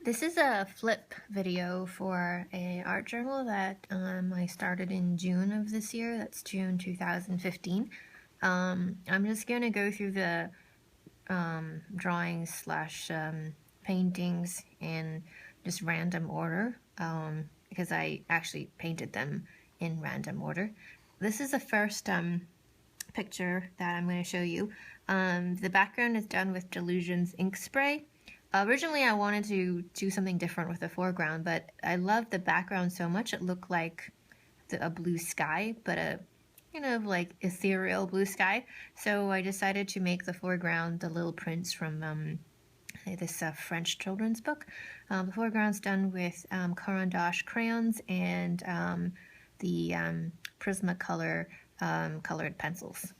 This is a flip video for an art journal that I started in June of this year. That's June 2015. I'm just going to go through the drawings slash paintings in just random order because I actually painted them in random order. This is the first picture that I'm going to show you. The background is done with Dylusions ink spray. Originally I wanted to do something different with the foreground, but I loved the background so much it looked like a blue sky, but a like ethereal blue sky. So I decided to make the foreground the little prince from this French children's book. The foreground's done with Caran crayons and the Prismacolor colored pencils.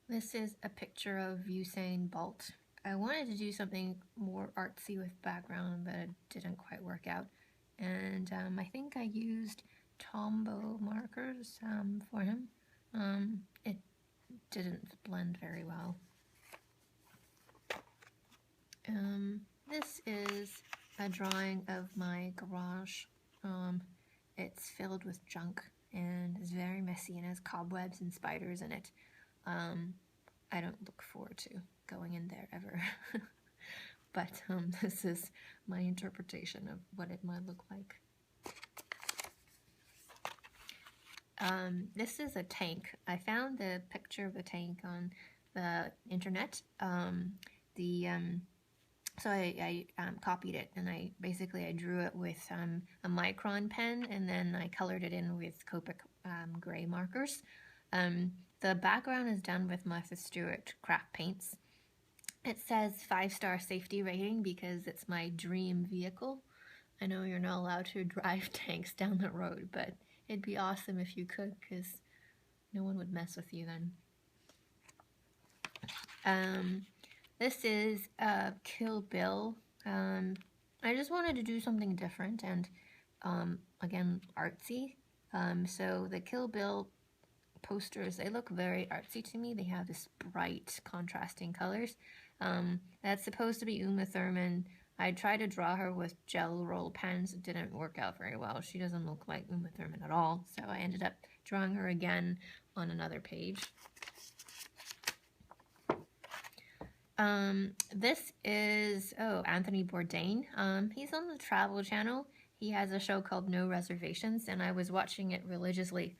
This is a picture of Usain Bolt. I wanted to do something more artsy with background, but it didn't quite work out. And I think I used Tombow markers for him. It didn't blend very well. This is a drawing of my garage. It's filled with junk and is very messy and has cobwebs and spiders in it. I don't look forward to going in there ever. But this is my interpretation of what it might look like. This is a tank. I found the picture of the tank on the internet. So I copied it, and I drew it with a micron pen, and then I colored it in with Copic gray markers. The background is done with Martha Stewart craft paints. It says 5-star safety rating because it's my dream vehicle. I know you're not allowed to drive tanks down the road, but it'd be awesome if you could, because no one would mess with you then. This is Kill Bill. I just wanted to do something different and, again, artsy. So the Kill Bill posters, they look very artsy to me. They have this bright contrasting colors. That's supposed to be Uma Thurman. I tried to draw her with gel roll pens. It didn't work out very well. She doesn't look like Uma Thurman at all. So I ended up drawing her again on another page. This is, Anthony Bourdain. He's on the Travel Channel. He has a show called No Reservations, and I was watching it religiously.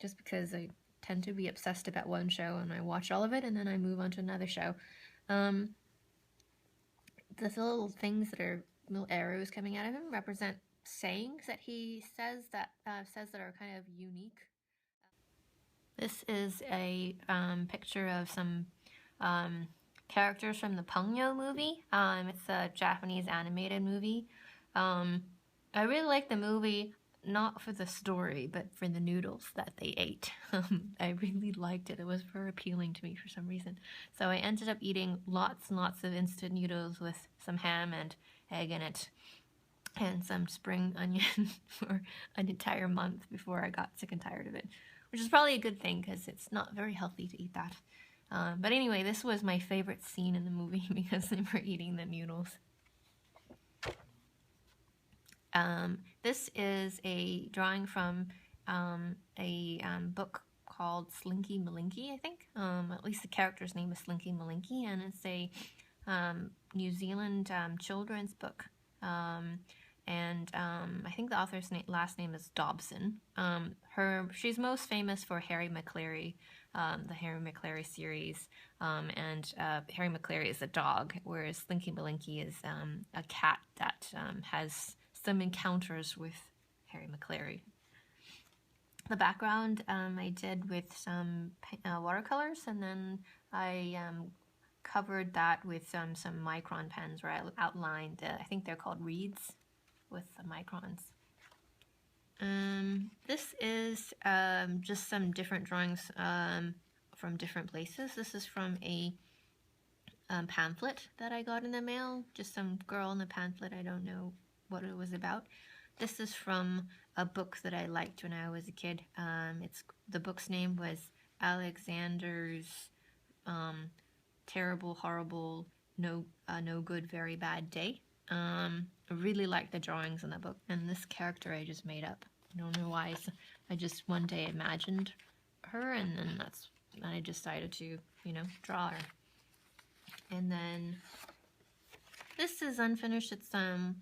Just because I tend to be obsessed about one show and I watch all of it and then I move on to another show. The little things that are little arrows coming out of him represent sayings that he says that are kind of unique. This is a picture of some characters from the Pungyo movie. It's a Japanese animated movie. I really like the movie. Not for the story, but for the noodles that they ate. I really liked it. It was very appealing to me for some reason. So I ended up eating lots and lots of instant noodles with some ham and egg in it and some spring onion for an entire month before I got sick and tired of it, which is probably a good thing because it's not very healthy to eat that. But anyway, this was my favorite scene in the movie because they were eating the noodles. This is a drawing from a book called Slinky Malinky, I think. At least the character's name is Slinky Malinky, and it's a New Zealand children's book. And I think the author's last name is Dobson. She's most famous for Harry McClary, the Harry McClary series, and Harry McClary is a dog, whereas Slinky Malinky is a cat that has some encounters with Harry McClary. The background I did with some watercolors, and then I covered that with some micron pens where I outlined, I think they're called reeds, with the microns. This is just some different drawings from different places. This is from a pamphlet that I got in the mail, just some girl in the pamphlet. I don't know what it was about. This is from a book that I liked when I was a kid. The book's name was Alexander's terrible, horrible, no good, very bad day. I really like the drawings in the book, and this character I just made up. I don't know why. I just one day imagined her, and then I decided to, you know, draw her. And then this is unfinished. It's from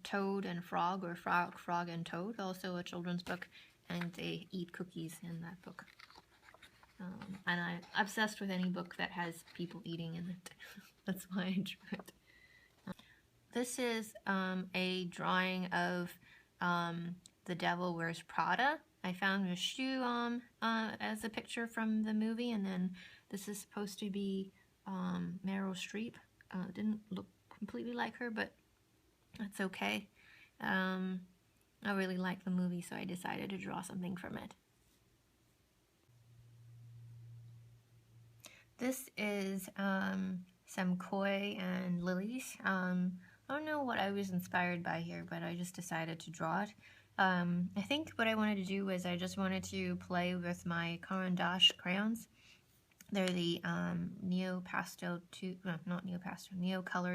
Toad and Frog, or Frog and Toad, also a children's book, and they eat cookies in that book. And I'm obsessed with any book that has people eating in it. That's why I drew it. This is a drawing of The Devil Wears Prada. I found a shoe as a picture from the movie, and then this is supposed to be Meryl Streep. Didn't look completely like her, but that's okay. I really like the movie, so I decided to draw something from it. This is some koi and lilies. I don't know what I was inspired by here, but I just decided to draw it. I think what I wanted to do was I just wanted to play with my Caran crayons. They're the neocolor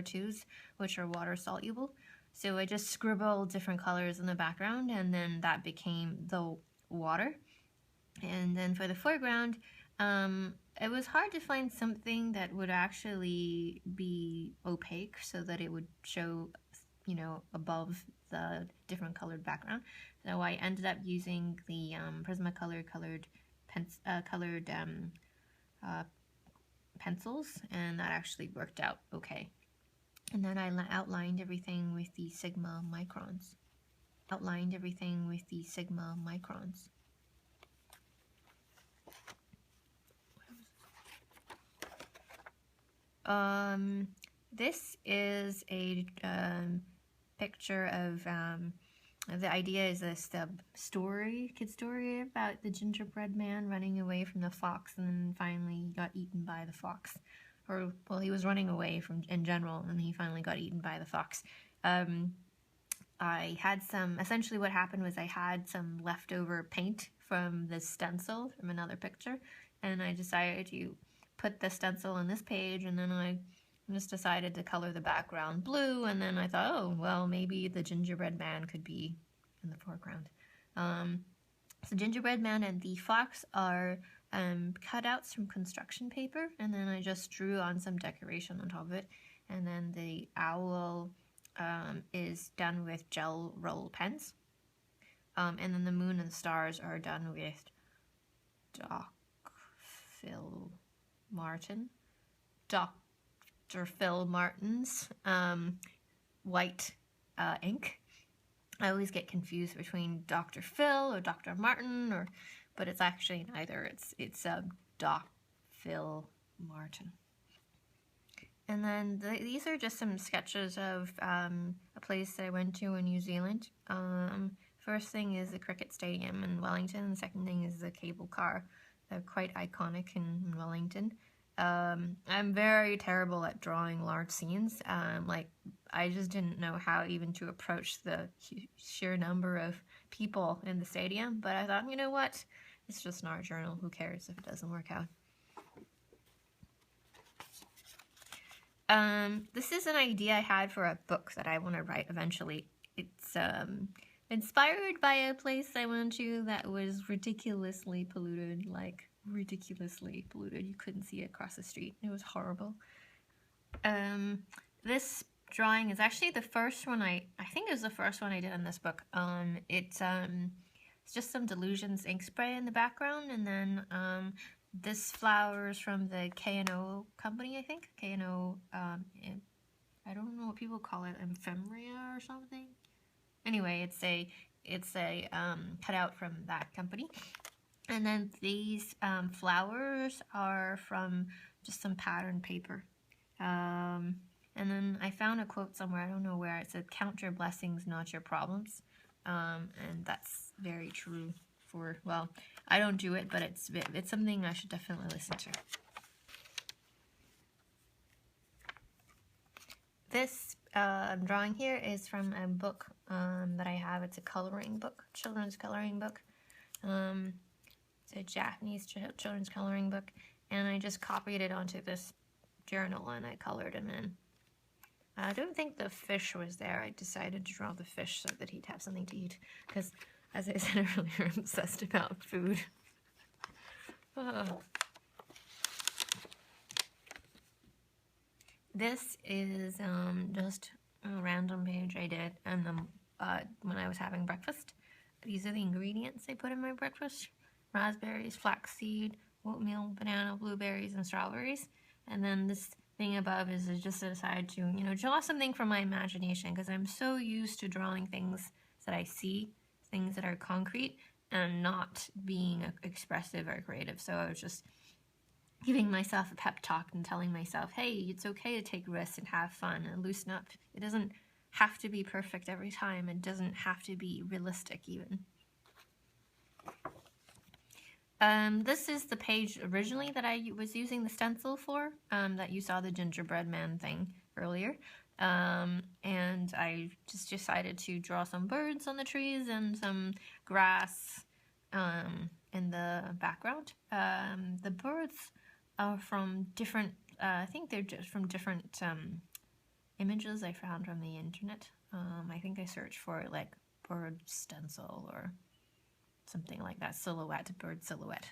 2s, which are water soluble. So I just scribbled different colors in the background, and then that became the water. And then for the foreground, it was hard to find something that would actually be opaque so that it would show, you know, above the different colored background. So I ended up using the Prismacolor colored pencils, and that actually worked out okay. And then I outlined everything with the Sigma microns. This is a picture of the idea is this kid story about the gingerbread man running away from the fox, and then finally got eaten by the fox. Or, well, he was running away in general, and he finally got eaten by the fox. I had essentially what happened was I had some leftover paint from this stencil from another picture, and I decided to put the stencil on this page, and then I just decided to color the background blue, and then I thought, oh, well, maybe the gingerbread man could be in the foreground. So gingerbread man and the fox are cutouts from construction paper, and then I just drew on some decoration on top of it, and then the owl is done with gel roll pens, and then the moon and the stars are done with Dr. Phil Martin's white ink. I always get confused between Dr. Phil or Dr. Martin, but it's actually neither. It's Doc Phil Martin. And then these are just some sketches of a place that I went to in New Zealand. First thing is the cricket stadium in Wellington, and the second thing is the cable car. They're quite iconic in Wellington. I'm very terrible at drawing large scenes. I just didn't know how even to approach the sheer number of people in the stadium, but I thought, you know what? It's just an art journal. Who cares if it doesn't work out? This is an idea I had for a book that I want to write eventually. It's inspired by a place I went to that was ridiculously polluted, like ridiculously polluted. You couldn't see it across the street. It was horrible. This drawing is actually the first one I think it was the first one I did in this book. It's just some Dylusions ink spray in the background, and then this flowers from the K&O company, I think. K&O, I don't know what people call it, ephemeria or something. Anyway, it's a cutout from that company. And then these flowers are from just some pattern paper. And then I found a quote somewhere, I don't know where, it said, "Count your blessings, not your problems." And that's very true for, well, I don't do it, but it's something I should definitely listen to. This drawing here is from a book that I have. It's a coloring book, children's coloring book. It's a Japanese children's coloring book, and I just copied it onto this journal and I colored him in. I don't think the fish was there. I decided to draw the fish so that he'd have something to eat, because as I said earlier, I'm obsessed about food. Oh. This is just a random page I did when I was having breakfast. These are the ingredients I put in my breakfast: raspberries, flaxseed, oatmeal, banana, blueberries, and strawberries. And then this thing above is just to decide to, you know, draw something from my imagination, because I'm so used to drawing things that I see, things that are concrete, and not being expressive or creative. So I was just giving myself a pep talk and telling myself, hey, it's okay to take risks and have fun and loosen up. It doesn't have to be perfect every time. It doesn't have to be realistic even. This is the page originally that I was using the stencil for, that you saw the gingerbread man thing earlier. And I just decided to draw some birds on the trees and some grass in the background. The birds are from different, I think they're just from different images I found on the internet. I think I searched for like bird stencil or something like that, silhouette, bird silhouette.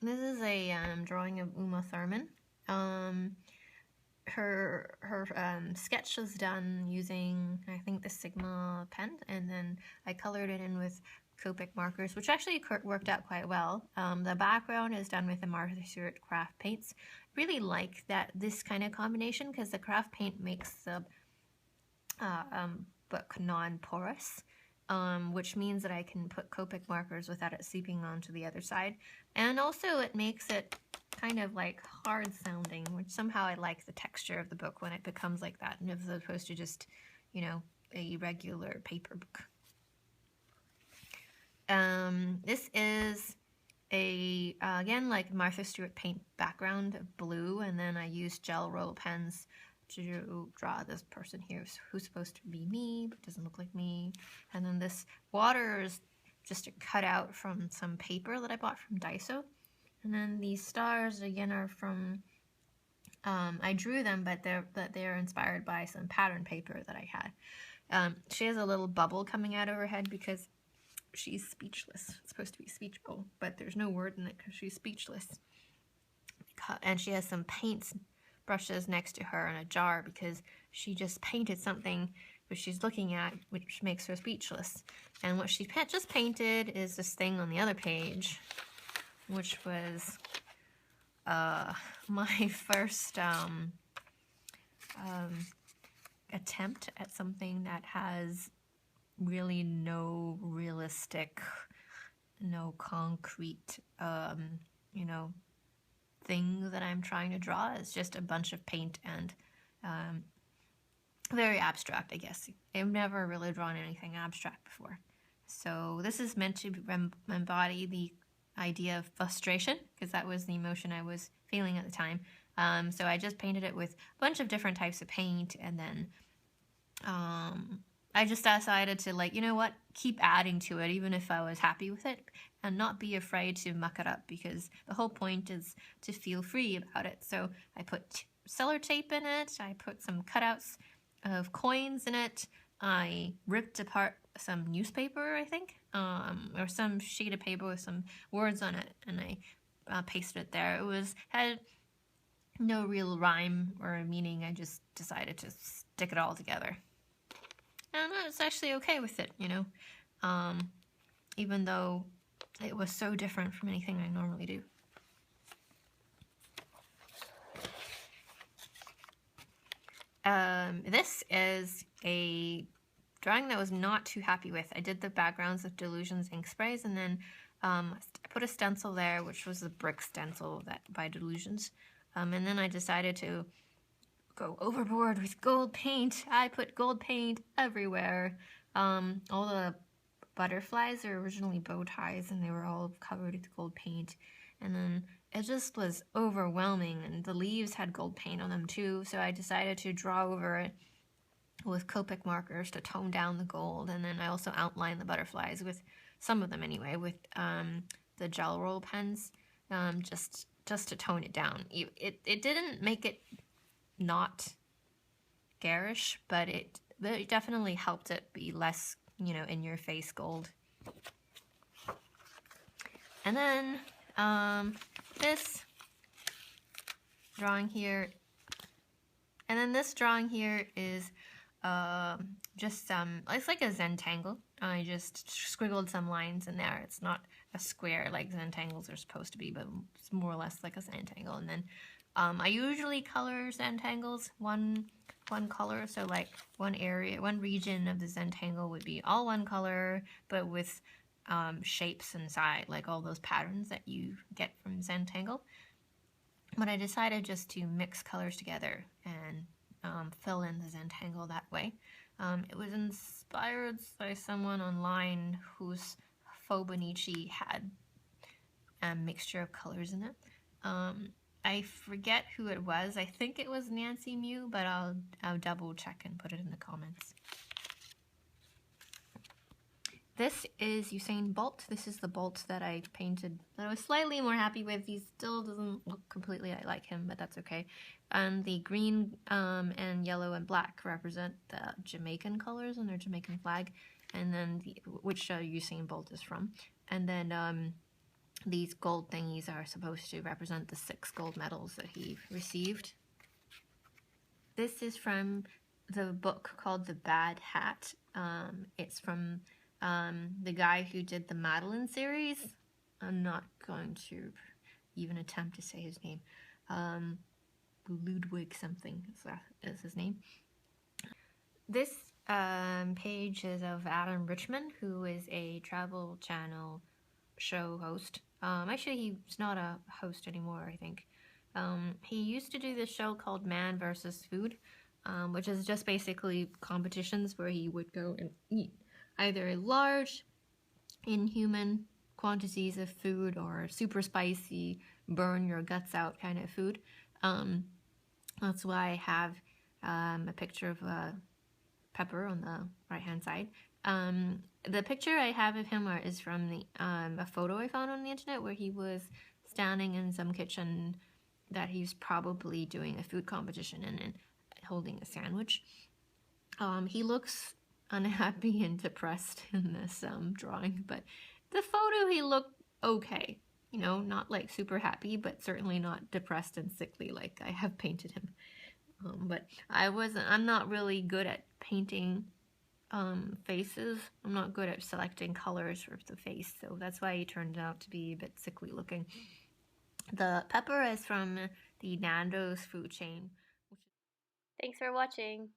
This is a drawing of Uma Thurman. Her sketch was done using, I think, the Sigma pen, and then I colored it in with Copic markers, which actually worked out quite well. The background is done with the Martha Stewart craft paints. Really like this kind of combination, because the craft paint makes the book non-porous, which means that I can put Copic markers without it seeping onto the other side. And also it makes it kind of like hard sounding, which somehow I like the texture of the book when it becomes like that, as opposed to just, you know, a regular paper book. This is a, again, like Martha Stewart paint background, blue, and then I used gel roll pens to draw this person here who's supposed to be me, but doesn't look like me. And then this water is just a cutout from some paper that I bought from Daiso. And then these stars, again, are from, I drew them, but they're inspired by some pattern paper that I had. She has a little bubble coming out of her head because she's speechless. It's supposed to be speech bubble, but there's no word in it because she's speechless. And she has some paint brushes next to her in a jar because she just painted something which she's looking at, which makes her speechless. And what she just painted is this thing on the other page, which was my first attempt at something that has really no realistic, no concrete, you know, thing that I'm trying to draw. It's just a bunch of paint and very abstract, I guess. I've never really drawn anything abstract before. So this is meant to embody the idea of frustration, because that was the emotion I was feeling at the time. So I just painted it with a bunch of different types of paint, and then I just decided to, like, you know what, keep adding to it even if I was happy with it, and not be afraid to muck it up, because the whole point is to feel free about it. So I put cellar tape in it, I put some cutouts of coins in it, I ripped apart some newspaper, I think, or some sheet of paper with some words on it, and I pasted it there. Had no real rhyme or meaning. I just decided to stick it all together. And I was actually okay with it, you know, even though it was so different from anything I normally do. This is a drawing that I was not too happy with. I did the backgrounds with Dylusions ink sprays, and then I put a stencil there, which was the brick stencil by Dylusions. And then I decided to go overboard with gold paint. I put gold paint everywhere. All the butterflies are originally bow ties, and they were all covered with gold paint. And then it just was overwhelming, and the leaves had gold paint on them too, so I decided to draw over it with Copic markers to tone down the gold. And then I also outlined the butterflies with some of them anyway, with the gel roll pens, just to tone it down. It didn't make it not garish, but it definitely helped it be less, you know, in your face gold. And then this drawing here, and then this drawing here is just it's like a Zentangle. I just scribbled some lines in there. It's not a square like Zentangles are supposed to be, but it's more or less like a Zentangle. And then I usually color Zentangles one color, so like one region of the Zentangle would be all one color, but with shapes inside, like all those patterns that you get from Zentangle. But I decided just to mix colors together and fill in the Zentangle that way. It was inspired by someone online whose Niji had a mixture of colors in it. I forget who it was. I think it was Nancy Mew, but I'll double check and put it in the comments. This is Usain Bolt. This is the Bolt that I painted that I was slightly more happy with. He still doesn't look completely like him, but that's okay. And the green and yellow and black represent the Jamaican colors on their Jamaican flag, and then which Usain Bolt is from. And then these gold thingies are supposed to represent the 6 gold medals that he received. This is from the book called The Bad Hat. It's from the guy who did the Madeline series. I'm not going to even attempt to say his name. Ludwig something is his name. This page is of Adam Richman, who is a Travel Channel show host. Actually, he's not a host anymore, I think. He used to do this show called Man vs. Food, which is just basically competitions where he would go and eat either large, inhuman quantities of food or super spicy, burn your guts out kind of food. That's why I have a picture of Pepper on the right-hand side. The picture I have of him is from a photo I found on the internet where he was standing in some kitchen that he's probably doing a food competition in and holding a sandwich. He looks unhappy and depressed in this drawing, but the photo he looked okay. You know, not like super happy, but certainly not depressed and sickly like I have painted him. But I'm not really good at painting faces. I'm not good at selecting colors for the face, so that's why he turned out to be a bit sickly looking. The pepper is from the Nando's food chain. Thanks for watching.